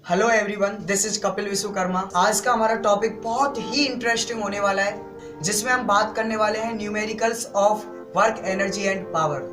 Hello everyone, this is Kapil Vishwakarma. आज का हमारा टॉपिक बहुत ही इंटरेस्टिंग होने वाला है, जिसमें हम बात करने वाले हैं numericals of work, energy and power.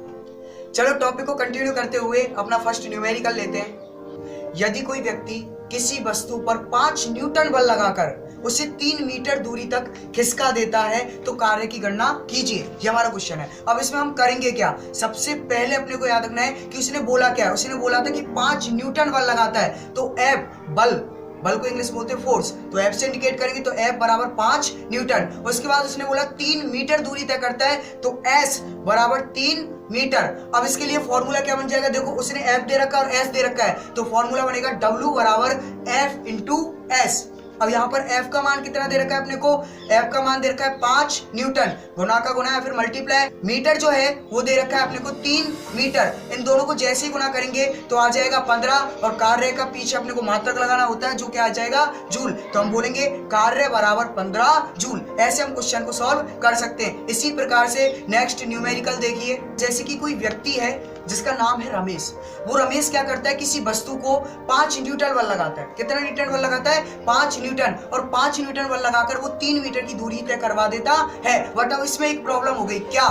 चलो टॉपिक को कंटिन्यू करते हुए अपना फर्स्ट न्यूमेरिकल लेते हैं। यदि कोई व्यक्ति किसी वस्तु पर 5 न्यूटन बल लगाकर उसे 3 मीटर दूरी तक खिसका देता है तो कार्य की गणना कीजिए। ये हमारा क्वेश्चन है। अब इसमें हम करेंगे क्या? सबसे पहले अपने को याद रखना है कि उसने बोला क्या है। उसने बोला था कि 5 न्यूटन बल लगाता है, तो एफ बल को इंग्लिश बोलते हैं फोर्स, तो एफ से इंडिकेट करेंगे तो एफ बराबर 5 न्यूटन। उसके बाद उसने बोला 3 मीटर दूरी तय करता है, तो एस बराबर 3 मीटर। अब इसके लिए फॉर्मूला क्या बन जाएगा? देखो, उसने एफ दे रखा है और एस दे रखा है, तो फॉर्मूला बनेगा डब्ल्यू बराबर एफ इंटू एस। अब यहाँ पर f का मान कितना दे रखा है अपने को? f का मान दे रखा है 5 न्यूटन। गुना का गुना या फिर मल्टीप्लाई। मीटर जो है वो दे रखा है अपने को 3 मीटर। इन दोनों को जैसे ही गुना करेंगे तो आ जाएगा 15, और कार्य का पीछे अपने को मात्रक लगाना होता है, जो क्या आ जाएगा? जूल। तो हम बोलेंगे कार्य बराबर 15 जूल। ऐसे हम क्वेश्चन को सॉल्व कर सकते हैं। इसी प्रकार से नेक्स्ट न्यूमेरिकल देखिए। जैसे कि कोई व्यक्ति है जिसका नाम है रमेश। वो रमेश क्या करता है? किसी वस्तु को 5 न्यूटन बल लगाता है। कितना न्यूटन बल लगाता है? 5 न्यूटन। और 5 न्यूटन बल लगाकर वो 3 मीटर की दूरी तय करवा देता है। बट अब इसमें एक प्रॉब्लम हो गई। क्या?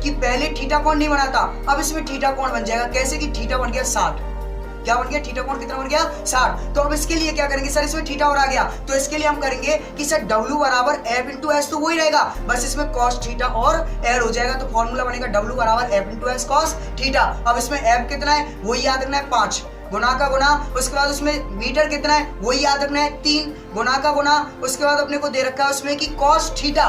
कि पहले थीटा कोण नहीं बना था, अब इसमें थीटा कोण बन जाएगा। कैसे? कि थीटा बन गया 60। क्या बन गया? थीटा कोण कितना बन गया? 60। तो अब इसके लिए क्या करेंगे? सर इसमें थीटा और आ गया, तो इसके लिए हम करेंगे कि सर W बराबर F इंटू एस, तो वही रहेगा, बस इसमें cos थीटा और ऐड हो जाएगा। तो फॉर्मूला बनेगा W बराबर F into S cos theta. अब इसमें F कितना है वही याद रखना है, 5। गुना का गुना, उसके बाद उसमें मीटर कितना है वही याद रखना है, 3। गुना का गुना, उसके बाद अपने को दे रखा है उसमें कि cos थीटा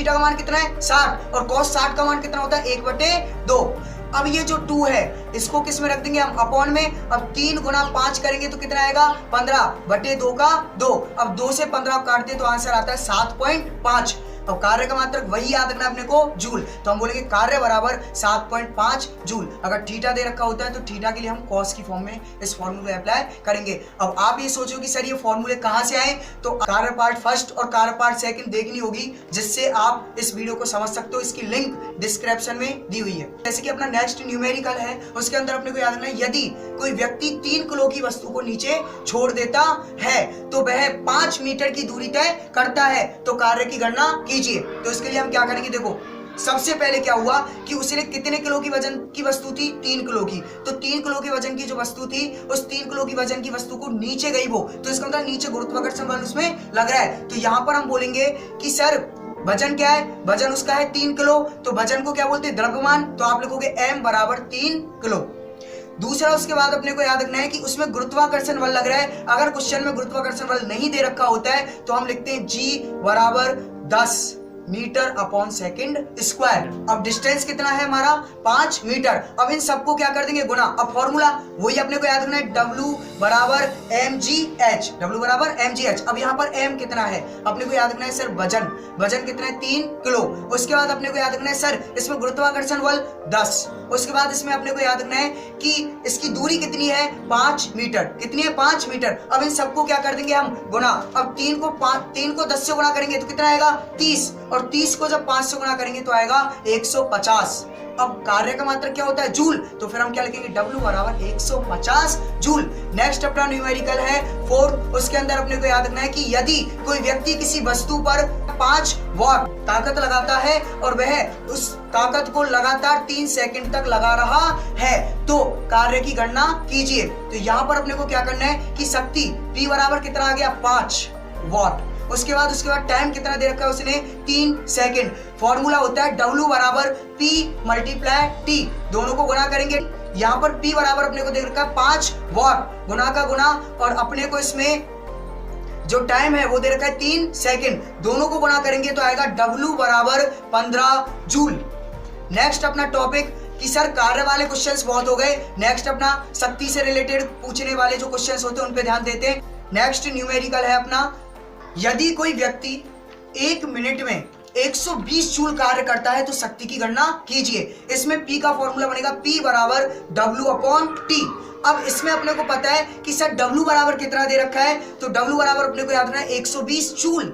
का मान कितना है? 60। और cos 60 का मान कितना होता है? 1/2। अब ये जो 2 है इसको किस में रख देंगे हम? अपॉन में। अब 3 गुना 5 करेंगे तो कितना आएगा? 15/2 का 2। अब 2 से 15 काटते तो आंसर आता है 7.5। अब कार्य का मात्रक वही याद रखना अपने को, जूल। तो हम बोलेंगे कार्य बराबर 7.5 जूल। अगर थीटा दे रखा होता है तो थीटा के लिए हम कॉस की फॉर्म में इस फॉर्मूले अप्लाई करेंगे। अब आप ये सोचो कि सर ये फॉर्मूले कहां से आए, तो कार्य पार्ट फर्स्ट और कार्य पार्ट सेकंड देखनी होगी, जिससे आप इस वीडियो को समझ सकते हो। इसकी लिंक डिस्क्रिप्शन में दी हुई है। जैसे कि अपना नेक्स्ट न्यूमेरिकल है, उसके अंदर अपने को याद रखना है, यदि कोई व्यक्ति 3 किलो की वस्तु को नीचे छोड़ देता है तो वह 5 मीटर की दूरी तय करता है, तो कार्य की गणना कीजिए। तो इसके लिए हम क्या करेंगे? देखो, सबसे पहले क्या हुआ कि उसने कितने किलो की वजन की वस्तु थी? 3 किलो की। तो 3 किलो की वजन की जो वस्तु थी, उस 3 किलो की वजन की वस्तु को नीचे गई वो, तो इसका मतलब नीचे गुरुत्वाकर्षण बल उसमें लग रहा है। तो यहां पर हम बोलेंगे कि सर वजन क्या है? वजन उसका है 3 किलो, तो वजन को क्या बोलते हैं? द्रव्यमान। तो आप लिखोगे m बराबर 3 किलो। दूसरा, उसके बाद अपने को याद रखना है कि उसमें गुरुत्वाकर्षण बल लग रहा है। अगर क्वेश्चन में गुरुत्वाकर्षण बल नहीं दे रखा होता है तो हम लिखते हैं G बराबर 10 मीटर अपॉन सेकंड स्क्वायर। अब डिस्टेंस कितना है हमारा? 5 मीटर। अब इन सबको क्या कर देंगे? गुना। अब फॉर्मूला वही अपने को याद रखना है, W बराबर mgh। अब यहाँ पर m कितना है अपने को याद रखना है? सर वजन कितना है? 3 किलो। उसके बाद अपने को याद रखना है सर इसमें गुरुत्वाकर्षण बल 10। उसके बाद इसमें अपने को याद रखना है कि इसकी दूरी कितनी है? 5 मीटर। कितनी है? 5 मीटर। अब इन सबको क्या कर देंगे हम? गुना। अब 3 को 10 से गुना करेंगे तो कितना आएगा? 30। और 30 को जब 5 से गुना करेंगे तो आएगा 150। अब कार्य का मात्रक क्या होता है? जूल। तो फिर हम क्या लिखेंगे? W बराबर 150 जूल। नेक्स्ट अपना न्यूमेरिकल है 4। उसके अंदर अपने को याद रखना है कि यदि कोई व्यक्ति किसी वस्तु पर 5 वॉट ताकत लगाता है और वह उस ताकत को लगातार 3 सेकंड तक लगा रहा है, तो कार्य की गणना कीजिए। तो यहाँ पर अपने को क्या करना है कि शक्ति P बराबर कितना आ गया? 5 वॉट। उसके बाद टाइम कितना दे रखा है उसने? 3 सेकंड। फॉर्मूला होता है W बराबर P मल्टीप्लाई T। दोनों को गुना करेंगे। यहाँ पर P बराबर अपने को दे रखा है 5 वॉट। गुना का गुना, और अपने को इसमें जो टाइम है वो दे रखा है 3 सेकंड। दोनों को गुना करेंगे तो आएगा W बराबर 15 जूल। नेक्स्ट अपना टॉपिक कि सर कार्य वाले क्वेश्चंस बहुत हो गए। नेक्स्ट अपना शक्ति से रिलेटेड पूछने वाले जो क्वेश्चंस होते हैं उन पे ध्यान देते हैं। नेक्स्ट न्यूमेरिकल है अपना, यदि कोई व्यक्ति 1 मिनट में 120 जूल कार्य करता है तो शक्ति की गणना कीजिए। इसमें P का फॉर्मूला बनेगा P बराबर W अपॉन T। अब इसमें अपने को पता है कि सर W बराबर कितना दे रखा है, तो W बराबर अपने को याद रखना है 120 जूल।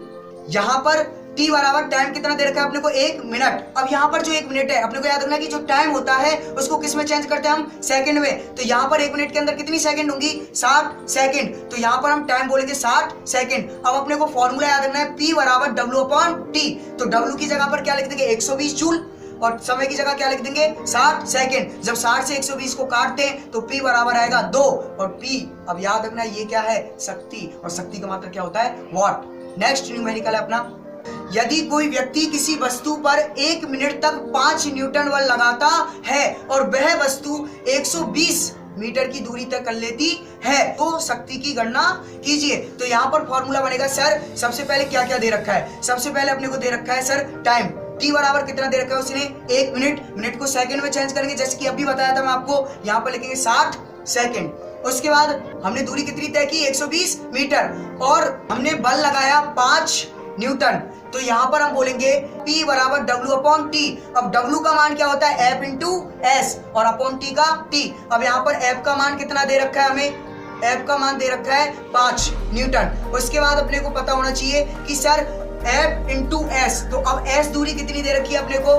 यहाँ पर टी बराबर टाइम कितना दे रखा है अपने को 1 मिनट। अब यहाँ पर जो 1 मिनट है अपने को याद रखना है कि जो टाइम होता है उसको किस में चेंज करते हैं हम, सेकंड में। तो यहाँ पर 1 मिनट के अंदर कितनी सेकंड होंगी, 60 सेकंड। तो यहाँ पर हम टाइम बोलेंगे 60 सेकंड। अब अपने को फॉर्मूला याद रखना है P बराबर W/T। तो W की जगह पर क्या लिख देंगे 120 जूल और समय की जगह क्या लिख देंगे 60 सेकंड। जब 60 से 120 को काटते हैं तो P बराबर आएगा 2 और P अब याद रखना ये क्या है, शक्ति, और शक्ति का मात्रा क्या होता है, वॉट। नेक्स्ट न्यूमेरिकल है अपना, यदि कोई व्यक्ति किसी वस्तु पर 1 मिनट तक 5 न्यूटन बल लगाता है और वह वस्तु 120 मीटर की दूरी तक कर लेती है तो शक्ति की गणना कीजिए। तो यहाँ पर फॉर्मूला बनेगा सर, सबसे पहले क्या क्या दे रखा है, सबसे पहले अपने को दे रखा है सर टाइम, टी बराबर कितना दे रखा है उसने 1 मिनट, मिनट को सेकंड में चेंज करेंगे जैसे कि अभी बताया था मैं आपको, यहाँ पर लिखेंगे 60 सेकंड। उसके बाद हमने दूरी कितनी तय की 120 मीटर और हमने बल लगाया 5 न्यूटन। तो यहाँ पर हम बोलेंगे P बराबर W/T। अब W का मान क्या होता है F इंटू S और अपॉन T का T। अब यहाँ पर F का मान कितना दे रखा है हमें, F का मान दे रखा है 5 न्यूटन। उसके बाद अपने को पता होना चाहिए कि सर F इंटू S, तो अब S दूरी कितनी दे रखी है अपने को,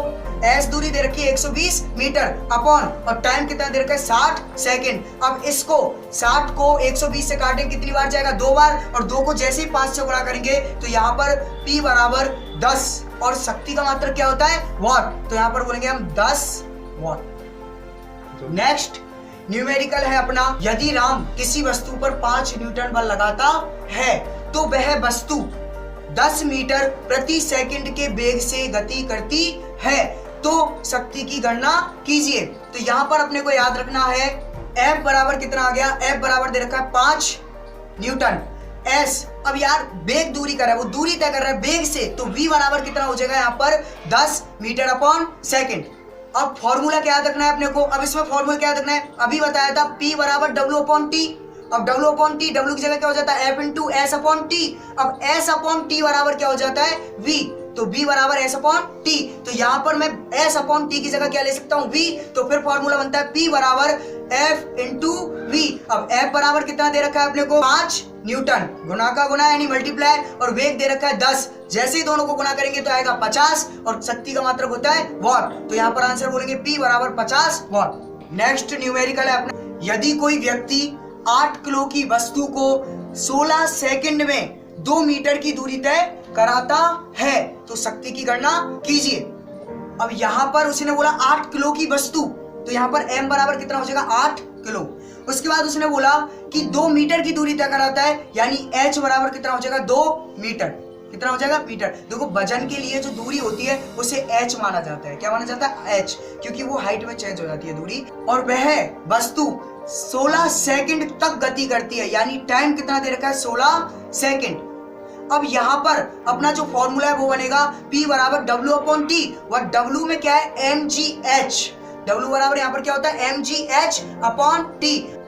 S दूरी दे रखी है 120 मीटर अपॉन और टाइम कितना दे रखा है 60 सेकंड। अब इसको 60 को 120 से काटेंगे कितनी बार जाएगा, 2 बार, और 2 को जैसे ही 5 से गुणा करेंगे तो यहाँ पर P बराबर 10 और शक्ति का मात्रक क्या होता है, वॉट। तो यहाँ पर बोलेंगे हम 10 वॉट। नेक्स्ट न्यूमेरिकल है अपना, यदि राम किसी वस्तु पर 5 न्यूटन बल लगाता है तो वह वस्तु 10 मीटर प्रति सेकंड के वेग से गति करती है तो शक्ति की गणना कीजिए। तो यहाँ पर अपने को याद रखना है F बराबर कितना आ गया, F बराबर दे रखा है 5 न्यूटन। S अब यार वेग दूरी कर रहा है, वो दूरी तय कर रहा है वेग से, तो V बराबर कितना हो जाएगा यहाँ पर 10 मीटर अपॉन सेकंड। अब फॉर्मूला क्या याद रखना है अपने को, अब इसमें फॉर्मूला क्या याद रखना है, अभी बताया था P बराबर W/T। अब W/T, W की जगह क्या हो जाता है F इंटू S/T। अब S/T बराबर क्या हो जाता है V, तो V बराबर S/T। तो यहाँ पर मैं S/T की जगह क्या ले सकता हूँ V, तो फिर फॉर्मूला बनता है P बराबर F इंटू V। अब F बराबर कितना दे रखा है अपने को 5 न्यूटन, गुना का गुना यानी मल्टीप्लाई, और वेग दे रखा है 10, जैसे ही दोनों को गुना करेंगे तो आएगा 50 और शक्ति का मात्रक होता है वॉट। तो यहाँ पर आंसर बोलेंगे P बराबर 50 वॉट। नेक्स्ट न्यूमेरिकल है अपना, यदि कोई व्यक्ति 8 किलो की वस्तु को 16 सेकंड में 2 मीटर की दूरी तय कराता है तो शक्ति की गणना कीजिए। अब यहाँ पर उसने बोला 8 किलो की वस्तु, तो यहाँ पर M बराबर कितना हो जाएगा 8 किलो। उसके बाद उसने बोला कि 2 मीटर की दूरी तय कराता है, यानी H बराबर कितना हो जाएगा 2 मीटर, कितना हो जाएगा मीटर। देखो वजन के लिए जो दूरी होती है उसे H माना जाता है, क्या माना जाता है H, क्योंकि वो हाइट में चेंज हो जाती है दूरी, और वह वस्तु 16 सेकंड तक गति करती है, यानी टाइम कितना दे रखा है 16 सेकंड। अब यहाँ पर अपना जो फॉर्मूला है वो बनेगा P बराबर W/T, और W में क्या है mgh, W बराबर यहाँ पर क्या होता है mgh/T।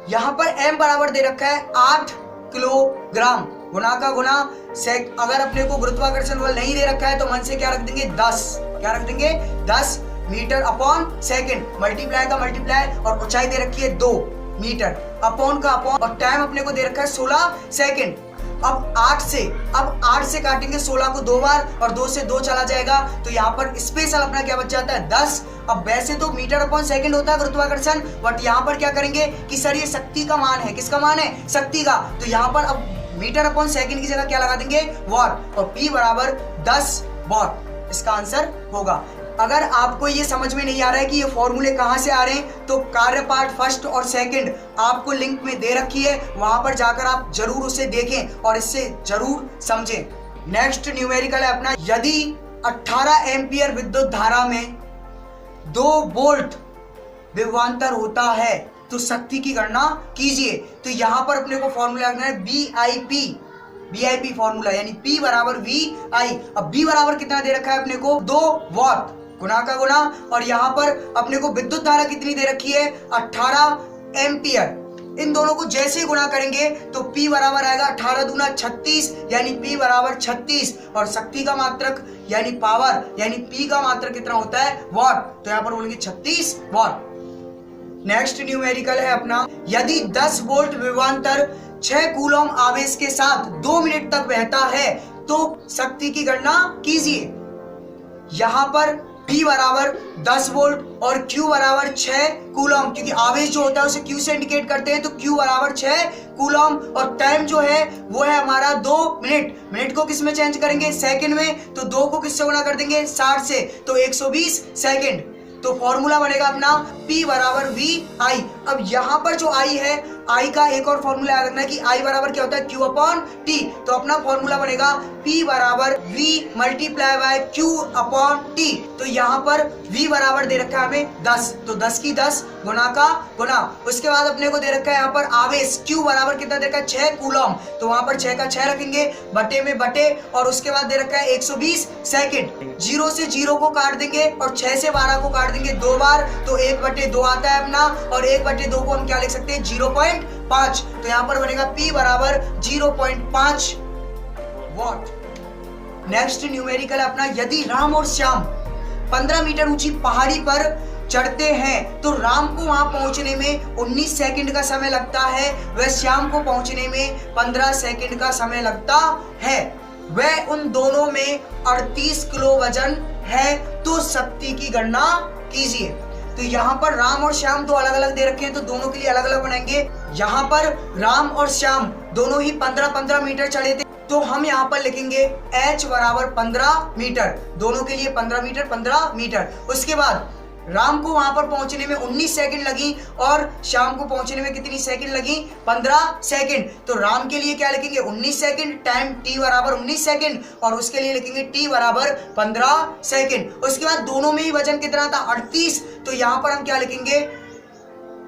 यहाँ पर M बराबर दे रखा है 8 किलोग्राम, गुना का गुना सेक, अगर अपने को गुरुत्वाकर्षण बल नहीं दे रखा है तो मन से क्या रख देंगे 10, क्या रख देंगे 10 मीटर अपॉन सेकंड, मल्टीप्लाई का मल्टीप्लाई, और ऊंचाई दे रखी है 2 मीटर, अपॉन का अपॉन, और टाइम अपने को दे रखा है 16 सेकंड। अब 8 से काटेंगे 16 को 2 बार और 2 से 2 चला जाएगा, तो यहाँ पर स्पेशल अपना क्या बच जाता है 10। अब वैसे तो मीटर अपॉन सेकंड होता है गुरुत्वाकर्षण, बट यहाँ पर क्या करेंगे कि सर ये शक्ति का मान है, किसका मान है, शक्ति का, तो यहाँ पर अब मीटर अपॉन सेकंड की जगह क्या लगा देंगे वॉट, और P बराबर 10 वॉट इसका आंसर होगा। अगर आपको ये समझ में नहीं आ रहा है कि ये फॉर्मूले कहाँ से आ रहे हैं, तो कार्य पार्ट फर्स्ट और सेकंड आपको लिंक में दे रखी है, वहां पर जाकर आप जरूर उसे देखें और इससे जरूर समझें। नेक्स्ट न्यूमेरिकल है अपना, यदि 18 एम्पियर विद्युत धारा में 2 वोल्ट विभवांतर होता है तो शक्ति की गणना कीजिए। तो यहाँ पर अपने को फॉर्मूला रखना है BIP फॉर्मूला, यानी P बराबर VI। अब B बराबर कितना दे रखा है अपने को 2 वॉट, गुना का गुना, और यहाँ पर अपने को विद्युत धारा कितनी दे रखी है 18 एम्पियर। इन दोनों को जैसे ही गुणा करेंगे तो P बराबर आएगा 18 दूना 36, यानी P बराबर 36, और शक्ति का मात्रक यानी पावर यानी P का मात्रक कितना होता है वॉट, तो यहाँ पर बोलेंगे 36 वॉट। नेक्स्ट न्यूमेरिकल है अपना, यदि 10 वोल्ट विभवांतर 6 कूलम आवेश के साथ 2 मिनट तक बहता है तो शक्ति की गणना कीजिए। यहां पर P बराबर 10 वोल्ट और Q बराबर 6 कूलम, क्योंकि आवेश जो होता है उसे Q से इंडिकेट करते हैं, तो Q बराबर 6 कूलम। और टाइम जो है वो है हमारा 2 मिनट। मिनट को किस में चेंज करेंगे? सेकंड में, तो 2 को किससे गुणा कर देंगे? 60 से, तो 120 सेकंड। तो फॉर्मूला बनेगा अपना P बराबर VI। अब यहां पर जो I है, I का एक और फॉर्मूला याद रखना है कि I बराबर क्या होता है? Q upon T। तो अपना फॉर्मूला बनेगा P बराबर V multiply by Q upon T। तो यहाँ पर V बराबर दे रखा है हमें 10, तो 10 की 10 गुना का गुना। उसके बाद अपने को दे रखा है यहाँ पर आवेश Q बराबर कितना दे रखा है? 6 कूलम, तो वहां पर 6 का 6 रखेंगे, बटे में बटे, और उसके बाद दे रखा है 120 सेकंड। 0 से 0 को काट देंगे और 6 से 12 को काट देंगे 2 बार, तो 1/2 आता है अपना, और 1/2 को हम क्या लिख सकते हैं? 0.5। तो यहाँ पर बनेगा P बराबर 0.5 वॉट। नेक्स्ट न्यूमेरिकल अपना, यदि राम और श्याम 15 मीटर ऊंची पहाड़ी पर चढ़ते हैं तो राम को वहां पहुंचने में 19 सेकंड का समय लगता है, वह श्याम को पहुंचने में 15 सेकंड का समय लगता है। वह उन दोनों में 38 किलो वजन है, तो शक्ति की गणना कीजिए। तो यहाँ पर राम और श्याम दो अलग अलग दे रखे हैं, तो दोनों के लिए अलग अलग बनाएंगे। यहाँ पर राम और श्याम दोनों ही 15-15 मीटर चढ़े थे, तो हम यहाँ पर लिखेंगे H बराबर 15 मीटर, दोनों के लिए 15 मीटर 15 मीटर। उसके बाद राम को वहां पर पहुंचने में 19 सेकंड लगी और श्याम को पहुंचने में कितनी सेकंड लगी? 15 सेकंड। तो राम के लिए क्या लिखेंगे? 19 सेकंड, टाइम T बराबर 19 सेकंड, और उसके लिए लिखेंगे T बराबर 15 सेकंड। उसके बाद दोनों में ही वजन कितना था? 38। तो यहाँ पर हम क्या लिखेंगे?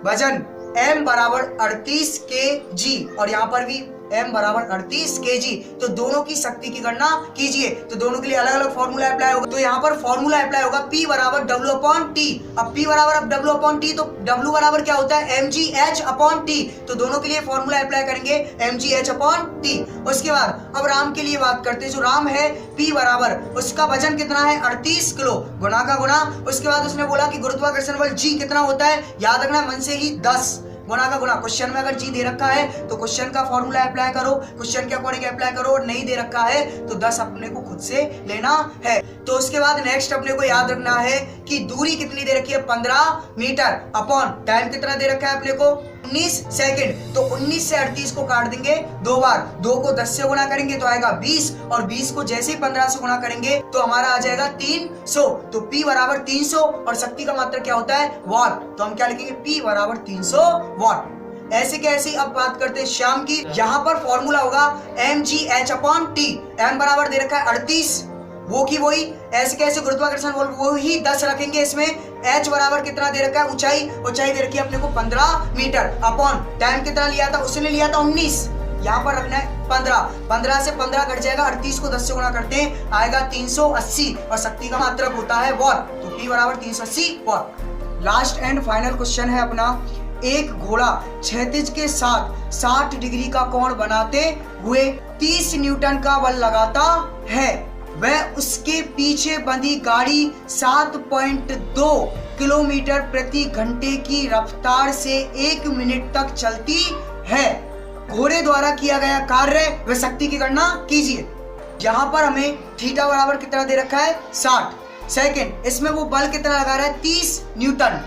वजन M बराबर 38 kg, और यहाँ पर भी M बराबर 38 kg। तो दोनों की शक्ति की गणना कीजिए। तो दोनों के लिए अलग अलग फॉर्मूला अप्लाई होगा। तो यहाँ पर फॉर्मूला अप्लाई होगा P बराबर W अपॉन T। अब P बराबर अब W अपॉन T, तो W बराबर क्या होता है? mgh upon T। तो दोनों के लिए फॉर्मूला अप्लाई करेंगे mgh अपॉन T। उसके बाद अब राम के लिए बात करते हैं। जो राम है P बराबर, उसका वजन कितना है? 38 किलो, गुना का गुना। उसके बाद उसने बोला कि गुरुत्वाकर्षण बल G कितना होता है? याद रखना मन से ही 10, गुना का गुना। क्वेश्चन में अगर G दे रखा है तो क्वेश्चन का फॉर्मूला अप्लाई करो, क्वेश्चन के अकॉर्डिंग अप्लाई करो, और नहीं दे रखा है तो 10 अपने को खुद से लेना है। तो उसके बाद नेक्स्ट अपने को याद रखना है कि दूरी कितनी दे रखी है? 15 मीटर, अपॉन टाइम कितना दे रखा है अपने को? 19 सेकंड। तो 19 से 38 को काट देंगे 2 बार, 2 को 10 से गुणा करेंगे तो आएगा 20, और 20 को जैसे ही 15 से गुणा करेंगे तो हमारा आ जाएगा 300। तो P बराबर 300, और शक्ति का मात्रक क्या होता है? वॉट। तो हम क्या लिखेंगे? P बराबर 300 वॉट। ऐसे कैसे? अब बात करते हैं श्याम की। यहाँ पर फॉर्मूला होगा mgh अपॉन T। M बराबर दे रखा है 38, वो की वही। ऐसे कैसे? गुरुत्वाकर्षण बल वो ही 10 रखेंगे इसमें। H बराबर कितना दे रखा है? ऊंचाई, ऊंचाई दे रखी है अपने को 15 मीटर, अपॉन टाइम कितना लिया था? उसने लिया था 19, यहाँ पर रखना है 15। 15 से 15 कट जाएगा, 38 को 10 से गुणा करते हैं, आएगा 380, और शक्ति का मात्रक होता है वॉट। तो P बराबर 380 what. Last and final question है अपना, एक घोड़ा क्षैतिज के साथ 60 डिग्री का कोण बनाते हुए 30 न्यूटन का बल लगाता है, वह उसके पीछे बंधी गाड़ी 7.2 किलोमीटर प्रति घंटे की रफ्तार से 1 मिनट तक चलती है। घोड़े द्वारा किया गया कार्य व शक्ति की गणना कीजिए। यहाँ पर हमें थीटा बराबर कितना दे रखा है? 60 सेकंड। इसमें वो बल कितना लगा रहा है? 30 न्यूटन।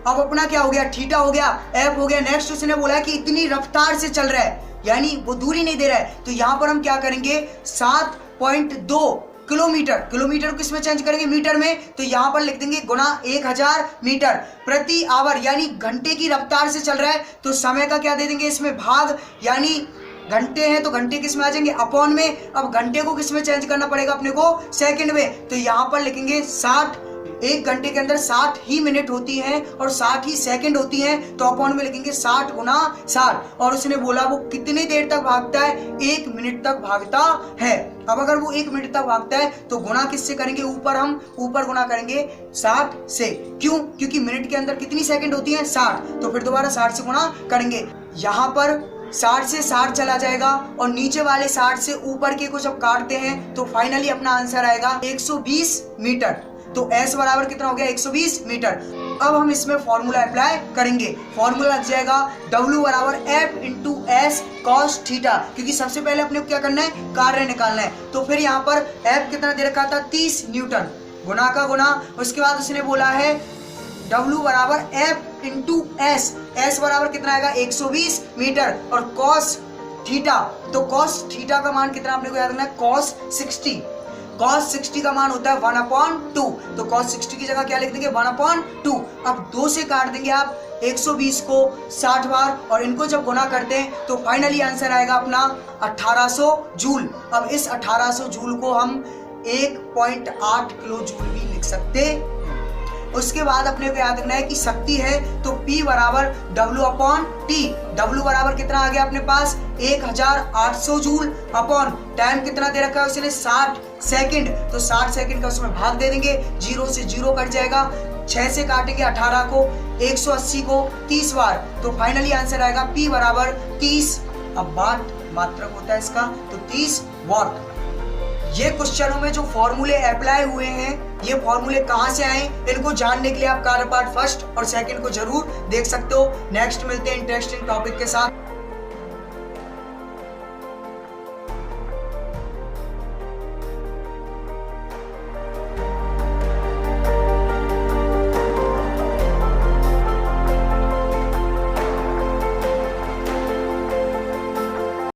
अब अपना क्या हो गया? थीटा हो गया, एफ हो गया। नेक्स्ट उसने बोला कि इतनी रफ्तार से चल रहा है, यानी वो दूरी नहीं दे रहा है। तो यहाँ पर हम क्या करेंगे? 7.2 किलोमीटर, किलोमीटर को किसमें चेंज करेंगे? मीटर में। तो यहाँ पर लिख देंगे गुना 1000 मीटर प्रति आवर, यानी घंटे की रफ्तार से चल रहा है। तो समय का क्या दे देंगे इसमें? भाग, यानी घंटे हैं तो घंटे किस में आ जाएंगे? अपॉन में। अब घंटे को किस में चेंज करना पड़ेगा अपने को? सेकंड में। तो यहाँ पर लिखेंगे 60, एक घंटे के अंदर 60 ही मिनट होती हैं और 60 ही सेकंड होती हैं, तो अपॉन में लिखेंगे 60 गुना 60। और उसने बोला वो कितनी देर तक भागता है? 1 मिनट तक भागता है। अब अगर वो 1 मिनट तक भागता है तो गुना किससे करेंगे? ऊपर गुना करेंगे 60 से। क्यों? क्योंकि मिनट के अंदर कितनी सेकंड होती है? 60। तो फिर दोबारा 60 से गुना करेंगे। यहाँ पर 60 से 60 चला जाएगा, और नीचे वाले 60 से ऊपर के को जब काटते हैं तो फाइनली अपना आंसर आएगा 120 मीटर। तो S बराबर कितना हो गया? 120 मीटर। अब हम इसमें फॉर्मूला अप्लाई करेंगे। फॉर्मूला लग जाएगा W बराबर F into S cos theta, क्योंकि सबसे पहले अपने को क्या करना है, कार्य निकालना है। तो फिर यहाँ पर F कितना दे रखा था, 30 न्यूटन, गुना का गुना। उसके बाद उसने बोला है W बराबर F इंटू एस, एस बराबर कितना आएगा 120 मीटर, और कॉस थीटा, तो कॉस थीटा का मान कितना आपने को याद रखना है, कॉस 60। कॉस 60 का मान होता है 1/2, तो कॉस 60 की जगह क्या लिख देंगे, 1/2। अब 2 से काट देंगे आप 120 को 60 बार, और इनको जब गुना करते हैं तो फाइनली आंसर आएगा अपना 1800 जूल। अब इस 1800 जूल को हम 1.8 किलो जूल भी लिख सकते हैं। उसके बाद अपने को याद रखना है कि शक्ति है तो P बराबर W/T। W बराबर कितना आ गया अपने पास, 1800 जूल, अपॉन टाइम कितना दे रखा है उसने, 60 सेकंड, तो 60 सेकंड का उसमें भाग दे देंगे, 0 से 0 कट जाएगा, 6 से काटेंगे 18 को, 180 को 30 बार, तो फाइनली आंसर आएगा P बराबर 30। अब वाट मात्रक होता है इसका, तो 30 वाट। ये क्वेश्चनों में जो फॉर्मूले अप्लाई हुए हैं, ये फॉर्मूले कहाँ से आए, इनको जानने के लिए आप कार्य पार्ट फर्स्ट और सेकंड को जरूर देख सकते हो। नेक्स्ट मिलते हैं इंटरेस्टिंग टॉपिक के साथ।